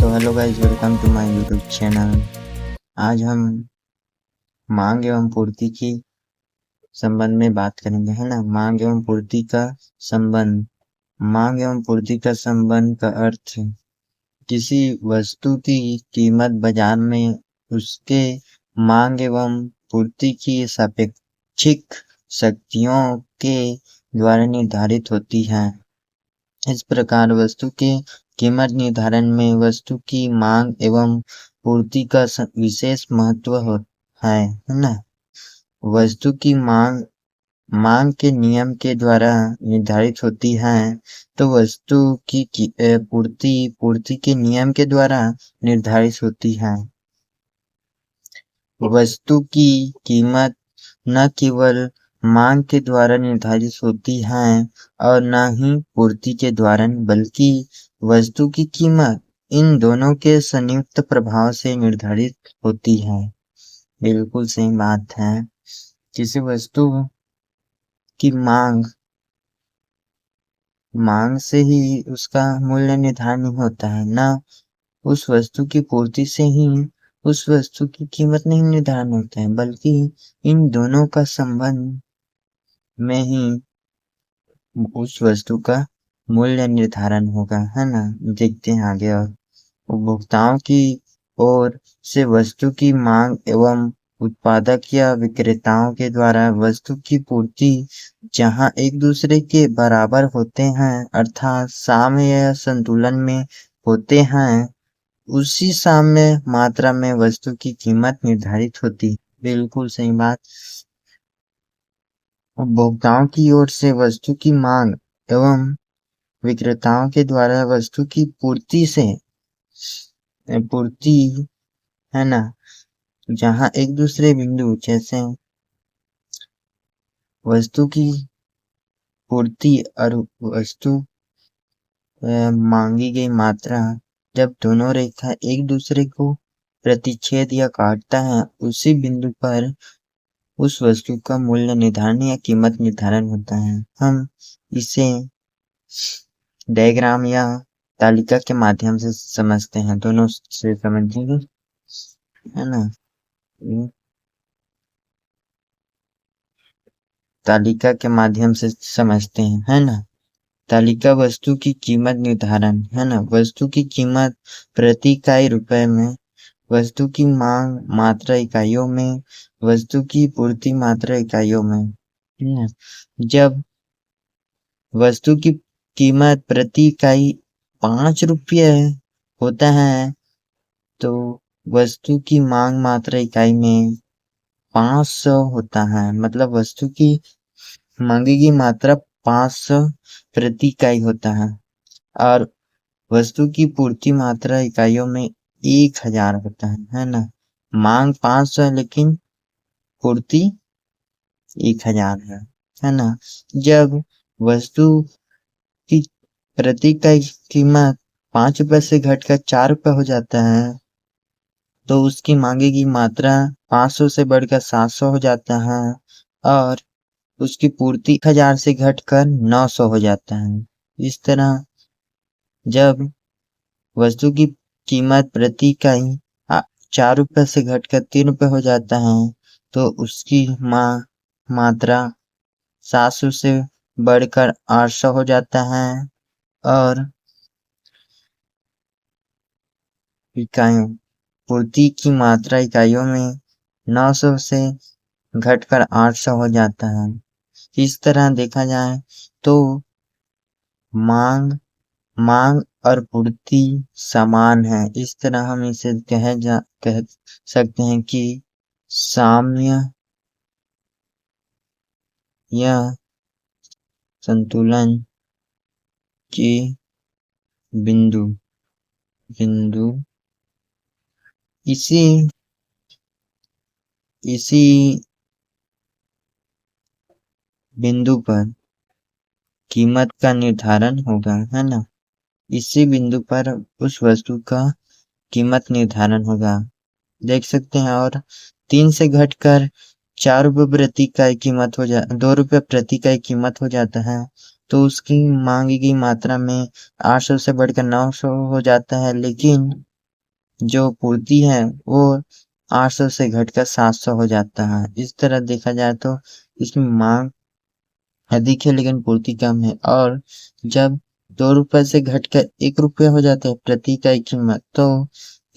तो hello guys, welcome to my YouTube channel. आज हम मांग एवं पूर्ति की संबंध में बात करेंगे, है ना। मांग एवं पूर्ति का संबंध। मांग एवं पूर्ति का संबंध का अर्थ किसी वस्तु की कीमत बाजार में उसके मांग एवं पूर्ति की सापेक्षिक शक्तियों के द्वारा निर्धारित होती है। इस प्रकार वस्तु के कीमत निर्धारण में वस्तु की मांग एवं पूर्ति का विशेष महत्व है ना। वस्तु की मांग के नियम के द्वारा निर्धारित होती है, तो वस्तु की पूर्ति के नियम के द्वारा निर्धारित होती है। वस्तु की कीमत न केवल मांग के द्वारा निर्धारित होती है और न ही पूर्ति के द्वारा, बल्कि वस्तु की कीमत इन दोनों के संयुक्त प्रभाव से निर्धारित होती है। बिल्कुल सही बात है। किसी वस्तु की मांग से ही उसका मूल्य निर्धारण नहीं होता है, ना उस वस्तु की पूर्ति से ही उस वस्तु की कीमत नहीं निर्धारण होता है, बल्कि इन दोनों का संबंध में ही उस वस्तु का मूल्य निर्धारण होगा, है ना। देखते हैं आगे। और उपभोक्ताओं की ओर से वस्तु की मांग एवं उत्पादक या विक्रेताओं के द्वारा वस्तु की पूर्ति जहां एक दूसरे के बराबर होते हैं, अर्थात साम्य या संतुलन में होते हैं, उसी साम्य मात्रा में वस्तु की कीमत निर्धारित होती। बिल्कुल सही बात। उपभोक्ताओं की ओर से वस्तु की मांग एवं विक्रेताओं के द्वारा वस्तु की पूर्ति है ना, जहां एक दूसरे बिंदु जैसे वस्तु की पूर्ति और वस्तु मांगी गई मात्रा, जब दोनों रेखा एक दूसरे को प्रतिच्छेद या काटता है, उसी बिंदु पर उस वस्तु का मूल्य निर्धारण या कीमत निर्धारण होता है। हम इसे डायग्राम या तालिका के माध्यम से समझते हैं। दोनों से समझेंगे, है ना। तालिका के माध्यम से समझते हैं, है ना। तालिका वस्तु की कीमत निर्धारण, है ना। वस्तु की कीमत प्रति इकाई रुपए में, वस्तु की मांग मात्रा इकाइयों में, वस्तु की पूर्ति मात्रा इकाइयों में। जब वस्तु की कीमत प्रति इकाई 5 रुपये होता है, तो वस्तु की मांग मात्रा इकाई में 500 होता है। मतलब वस्तु की मांगी की मात्रा 500 प्रति इकाई होता है और वस्तु की पूर्ति मात्रा इकाइयों में 1000 होता है ना। मांग 500 है लेकिन पूर्ति 1000 है ना। जब वस्तु की प्रति इकाई कीमत 5 रुपए से घटकर 4 रुपए हो जाता है, तो उसकी मांगे की मात्रा 500 से बढ़कर 700 हो जाता है और उसकी पूर्ति 1000 से घटकर 900 हो जाता है। इस तरह जब वस्तु की कीमत प्रति इकाई 4 रुपए से घटकर 3 रुपए हो जाता है, तो उसकी मात्रा 700 से बढ़कर 800 हो जाता है और इकाइयों पूर्ति की मात्रा इकाइयों में 900 से घटकर 800 हो जाता है। इस तरह देखा जाए तो मांग और पूर्ति समान है। इस तरह हम इसे कह सकते हैं कि साम्य या संतुलन के बिंदु इसी बिंदु पर कीमत का निर्धारण होगा, है ना। इसी बिंदु पर उस वस्तु का कीमत निर्धारण होगा। देख सकते हैं। और 3 से घटकर 4 रुपये प्रति इकाई कीमत 2 रुपये प्रति इकाई कीमत हो जाता है, तो उसकी मांगी गई मात्रा में 800 से बढ़कर 900 हो जाता है। लेकिन जो पूर्ति है वो 800 से घटकर 700 हो जाता है। इस तरह देखा जाए तो इसमें मांग अधिक है लेकिन पूर्ति कम है। और जब 2 रुपए से घटकर 1 रुपया हो जाता है प्रति इकाई कीमत, तो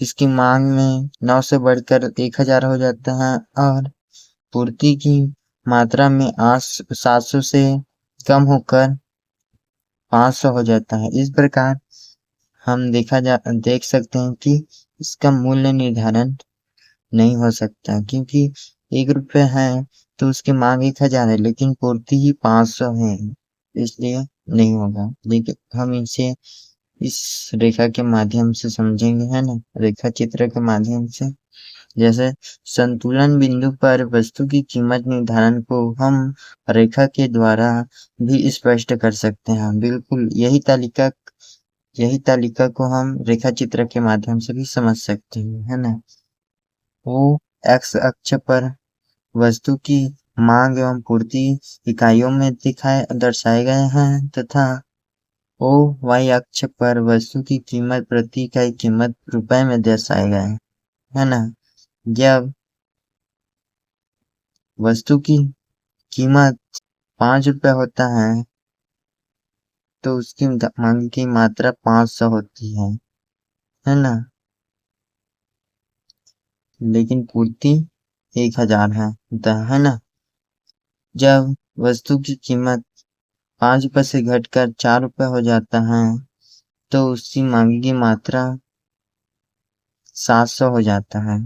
इसकी मांग में 9 से बढ़कर 1000 हो जाता है और पूर्ति की मात्रा में 700 से कम होकर 500 हो जाता है। इस प्रकार हम देख सकते हैं कि इसका मूल्य निर्धारण नहीं हो सकता, क्योंकि 1 रुपये है तो उसकी मांग 1000 है लेकिन पूर्ति ही 500 है, इसलिए नहीं होगा। लेकिन हम इसे इस रेखा के माध्यम से समझेंगे, है ना, रेखा चित्र के माध्यम से। जैसे संतुलन बिंदु पर वस्तु की कीमत निर्धारण को हम रेखा के द्वारा भी स्पष्ट कर सकते हैं। बिल्कुल यही तालिका को हम रेखा चित्र के माध्यम से भी समझ सकते हैं, है ना। वो एक्स अक्ष पर वस्तु की मांग एवं पूर्ति इकाइयों में दर्शाए गए हैं तथा ओ वाई अक्ष पर वस्तु की कीमत प्रति इकाई कीमत रुपए में दर्शाए गए हैं, है ना। जब वस्तु की कीमत 5 रुपए होता है तो उसकी मांग की मात्रा 500 होती है ना। लेकिन पूर्ति 1000 है ना। जब वस्तु की कीमत 5 रुपए से घटकर 4 रुपए हो जाता है तो उसकी मांग की मात्रा 700 हो जाता है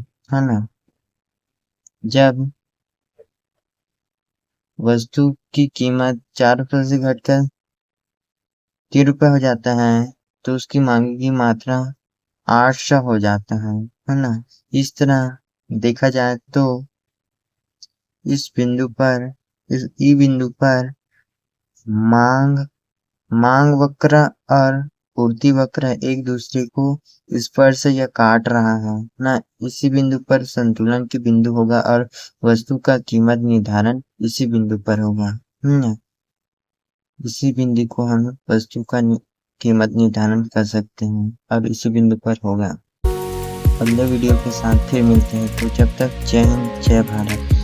ना। जब वस्तु की कीमत 4 रुपए से घटकर 3 रुपए हो जाता है तो उसकी मांग की मात्रा 800 हो जाता है ना। इस तरह देखा जाए तो इस ई बिंदु पर मांग वक्र और पूर्ति वक्र एक दूसरे को स्पर्श या काट रहा है ना। इसी बिंदु पर संतुलन की बिंदु होगा और वस्तु का कीमत निर्धारण इसी बिंदु पर होगा। इसी बिंदु को हम वस्तु का कीमत निर्धारण कर सकते हैं और इसी बिंदु पर होगा। अगले वीडियो के साथ फिर मिलते हैं, तो जब तक जय हिंद जय भारत।